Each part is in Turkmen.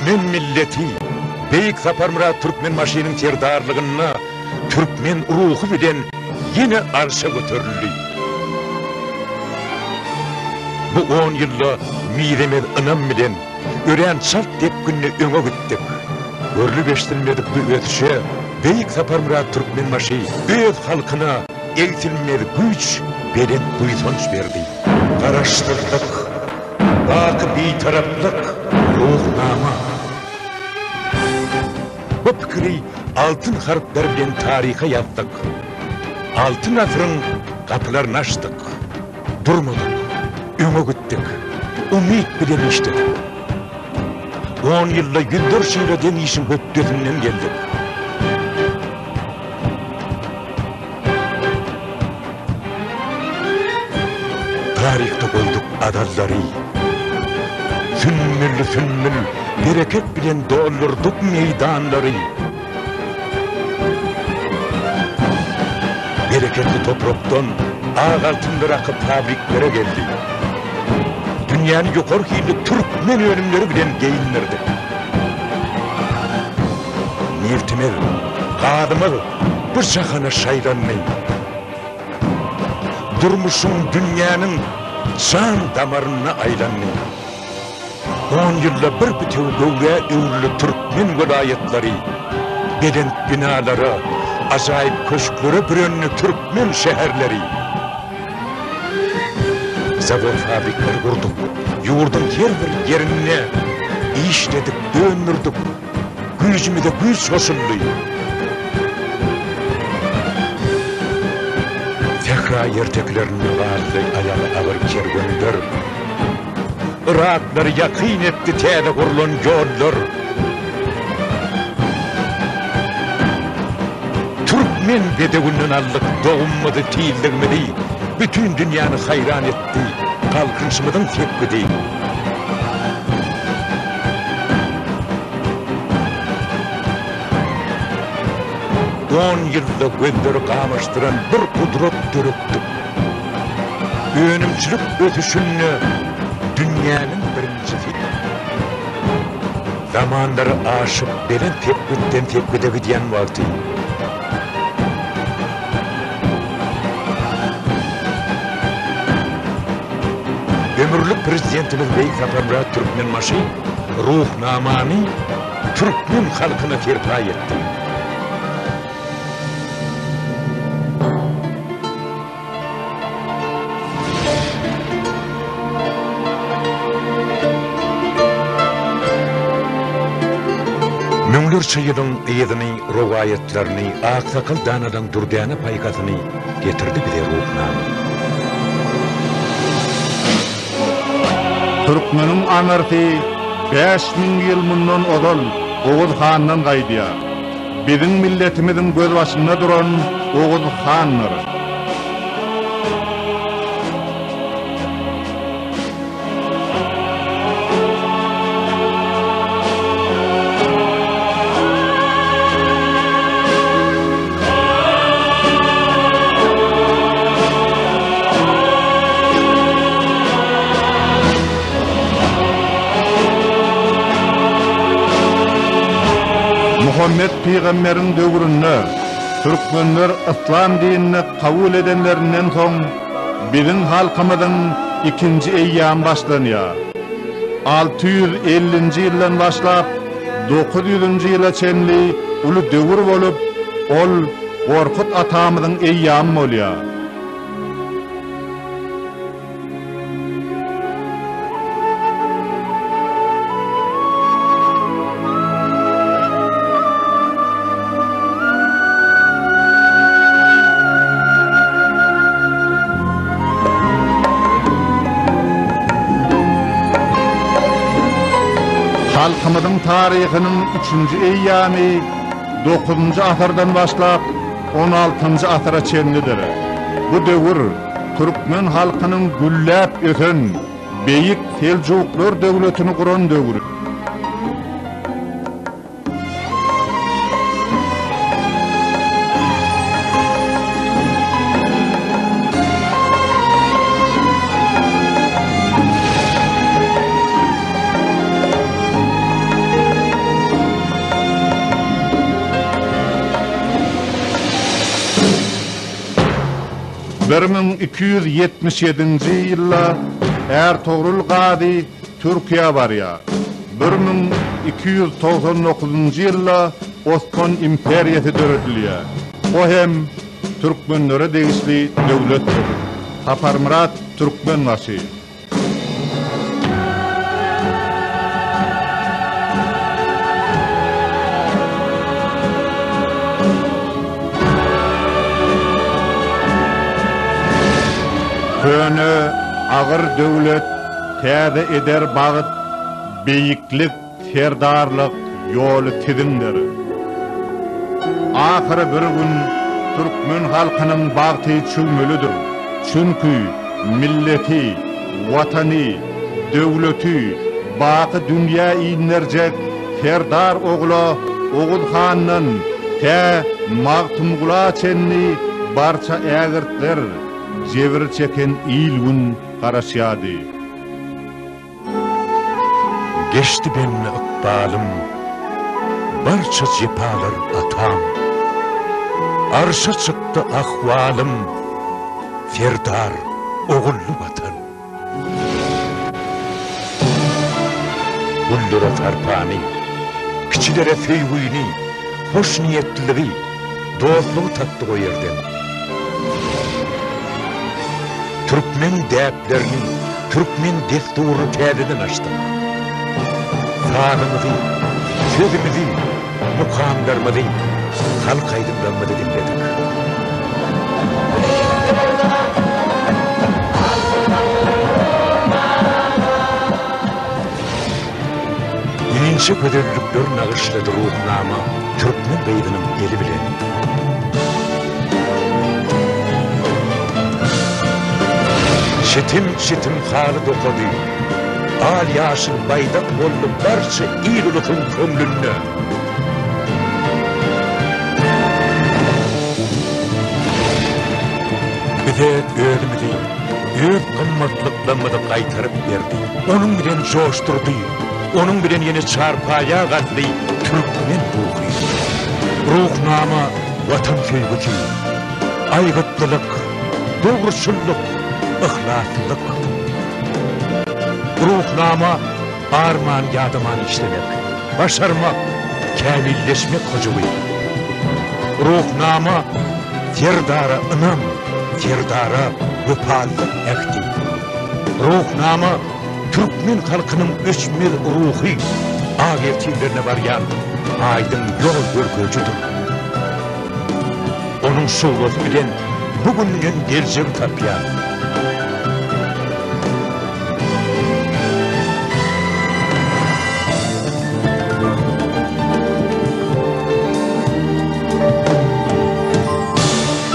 Türkmen milleti, Beyik Zaparmurat Türkmen maşinin terdarlığına, Türkmen ruhu bilen yine arşa götürüldü. Bu 10 yılla miremel ınam bilen, ören çalt dep günne öňe gittik. Görlü beştilmedik bu ötüşe, Beyik Zaparmurat Türkmen maşy öz halkyna eltilmez güç beren duýsanç berdi. Garaşdyrdyk, baky bitaraplyk, ruhnama. Bu pikiri altın harpler bilen tariha yazdık. Altın asrın kapılarını açtık. Durmadık, öňe gittik, umit bilen işledik. 10 yılda 104 yıla den işin höddetinden geldik. Tarihte koyduk adalları. Sünnül, bereket bilen doldurduk meydanları. Bereketli topraktan ağ altınlar akıp fabriklere geldi. Dünyanın yukarı hili Türkmen önümleri bilen geyinlerdi. Neftimel, kadımel, bu şahana şayranmayın. Durmuşsun dünyanın can damarına aylanmayın. 10 yılla bir bitev gövre evli Türkmen velayetleri, bedent binaları, acayip köşkleri birenli Türkmen şehirleri. Zavod fabrikleri kurduk, yurdun her bir yerine işledik, döndürdük, gücümü de güç hoşuldu. Tekrar yerteklerini vardı ayağı ağır kergönler, Irakları yakın etti teyde kurulan yollar. Türkmen bedevinin allık doğummadı, tiyildirmedi, bütün dünyanı hayran etti, kalkınışımızın tepkidi. On yılda gözleri kamıştıran bir kudret dörüktük. Önümçülük ötüşünü dünyanın birincisi. Zamanları aşıp belen tepkiden tepkide gidiyen vakti. Ömürlük prezidentimiz Beyik Zaparmurat Türkmen maşy ruhnamany Türkmen halkyna terpa etdi. Müňlerçe ýylyň eýedini, rowayetlerini, aksakal danadan durdyana paýgatyny getirdi bize ruhnama. Türkmenin anarxi 5000 yıl mundan odal Oğuz Han'dan gaýdýa. Biziň milletimiziň göz başynda duran Oğuz Hanlary. Muhammed Peygamberin döwründe Türkmenler İslam dinini kabul edenlerinden soň biziň halkymyzyň ikinji eýýam başlanýar. 650-nji ýyldan başlap 900-nji ýyla çenli uly döwür bolup, ol Gorkut atamyzyň eýýamy bolýar. Halkymyzyň taryhynyň 3-nji eýýamy 9-njy asyrdan başlap 16-njy asyra çenlidir. Bu döwür Türkmen halkynyň gülläp ösen beýik Seljuklar döwletini kuran döwür. 1277-nji ýylda Ertuğrul Gazi Türkiýe barýar. 1299-njy ýylda Osman imperiýasy döredilýär. O hem türkmenlere degişli döwletdir. Saparmurat Türkmenbaşy. Köne agyr döwlet täze eder bagyt beýiklik, serdarlyk ýoly tidindir. Ahire bir gün Türkmen halkynyň bagty çömelidir. Çünki milleti, watany, döwleti, bagy dünýä inerjek serdar ogla Oğuz Han'dan tä Magtumgula çenni barça ägirtler jebir çeken ilgun garaşýady. Geçti benim ıkbalım, barça cepalar atam. Arşa çıktı ahvalım, ferdar oğullu vatan. Gullura tarpani, kiçilere feyhuyni, hoş niyetliliği, dostluğu tattı o yerden. Türkmen däplerini, Türkmen desturu täliden açtık. Sanımızı, sözümüzü, mukamlarımızı, halk aydınlanmadı dinledik. Birinci ködürlükler nağışladı ruhnama, Türkmen beydinin eli bilen. Şitim halı dokudu, al yaşın baydak bollu barça il ulutun kömlünne. Bize ölümüdü, öz kımmatlıklarımızı kaytarıp verdi. Onun bilen coşturdu, onun bilen yeni çarpaya gadli Türkmen ruhu. Ruhnama vatan sevgisi, aygıtlılık, doğrusulluk, ıhlaslılık. Ruhnama arman yadıman işlemek, başarmak, kamilleşmek hocuğu. Ruhnama ferdara ınam, ferdara vefallık ekti. Ruhnama Türkmen halkının öçmez ruhi, ağertilerine varyan aydın yol görgücüdür. Onun şuurası bilen bugünün geleceğim tapyan.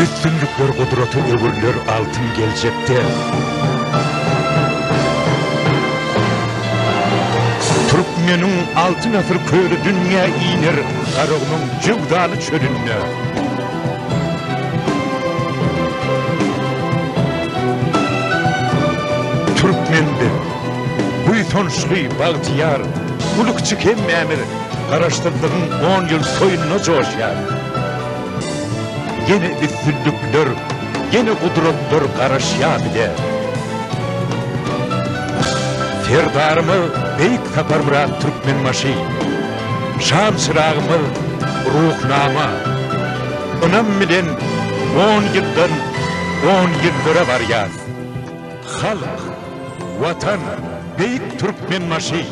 Üstünlükler, kudreti, öbürler altın gelecekte. Türkmen'in altın asır köylü dünya iner, Karog'nun cıvdalı çölünne. Türkmen'de, buytonçlu, bağtiyar, ulukçı kemmemir, araştırdığın 10 yıl soyununa coşyar. Yine üstünlükler, yine kudretler karışya bile. Ferdarımı beyik Saparmurat Türkmenbaşy, şam çırağımı ruhnama. Önüm bilen 10 yıldan 10 yıllara var yaz. Halk, vatan, beyik Türkmenbaşy.